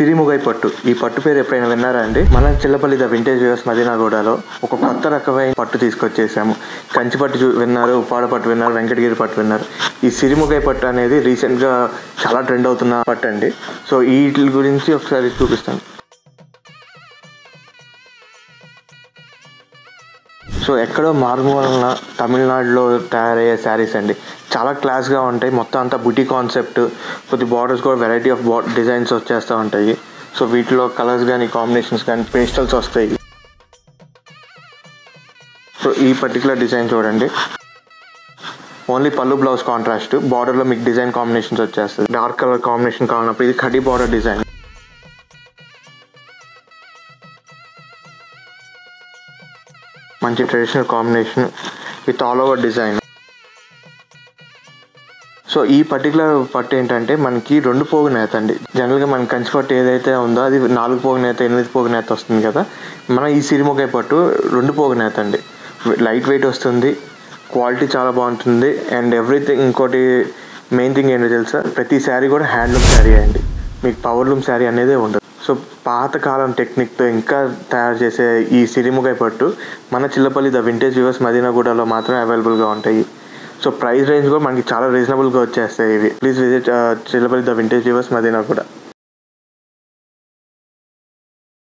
సిరిముగై పట్టు. ఈ పట్టు పేరు ఎప్పుడైనా విన్నారా అండి? మన చిల్లపల్లి ద వింటేజ్ వ్యూవర్స్ మదీనాగూడలో ఒక కొత్త రకమైన పట్టు తీసుకొచ్చేసాము. కంచి పట్టు విన్నారు, ఉప్పాడ పట్టు విన్నారు, వెంకటగిరి పట్టు విన్నారు. ఈ సిరిముగై పట్టు అనేది రీసెంట్గా చాలా ట్రెండ్ అవుతున్న పట్టు అండి. సో వీటి గురించి ఒకసారి చూపిస్తాను. సో ఎక్కడో మారుమూలన తమిళనాడులో తయారయ్యే శారీస్ అండి. చాలా క్లాస్గా ఉంటాయి. మొత్తం అంతా బుటీ కాన్సెప్ట్, కొద్ది బార్డర్స్ కూడా వెరైటీ ఆఫ్ డిజైన్స్ వచ్చేస్తూ ఉంటాయి. సో వీటిలో కలర్స్ కానీ కాంబినేషన్స్ కానీ పేస్టల్స్ వస్తాయి. సో ఈ పర్టికులర్ డిజైన్ చూడండి, ఓన్లీ పళ్ళు బ్లౌజ్ కాంట్రాస్ట్, బార్డర్లో మీకు డిజైన్ కాంబినేషన్స్ వచ్చేస్తుంది. డార్క్ కలర్ కాంబినేషన్ కావాలన్నప్పుడు ఇది కడ్డీ బార్డర్ డిజైన్. మంచి traditional combination with all over design. So ఈ పర్టికులర్ పట్టు ఏంటంటే మనకి 2 పోగు నేత అండి. జనరల్గా మన కంచి పట్టు ఏదైతే ఉందో అది 4 పోగు నేత, 8 పోగు నేత వస్తుంది కదా. మన ఈ సిరిముగై పట్టు 2 పోగు నేత అండి. లైట్ వెయిట్ వస్తుంది, క్వాలిటీ చాలా బాగుంటుంది. అండ్ ఎవ్రీథింగ్, ఇంకోటి మెయిన్ థింగ్ ఏంటో తెలుసా, ప్రతి శారీ కూడా హ్యాండ్లూమ్ శారీ అండి. మీకు పవర్లూమ్ శారీ అనేది ఉండదు. సో పాతకాలం టెక్నిక్తో ఇంకా తయారు చేసే ఈ సిరిముగై పట్టు మన చిల్లపల్లి ద వింటేజ్ వ్యూవర్స్ మదీనాగూడలో మాత్రమే అవైలబుల్గా ఉంటాయి. సో ప్రైస్ రేంజ్ కూడా మనకి చాలా రీజనబుల్గా వచ్చేస్తాయి ఇవి. Please visit Chillapalli the vintage viewers Madinaguda.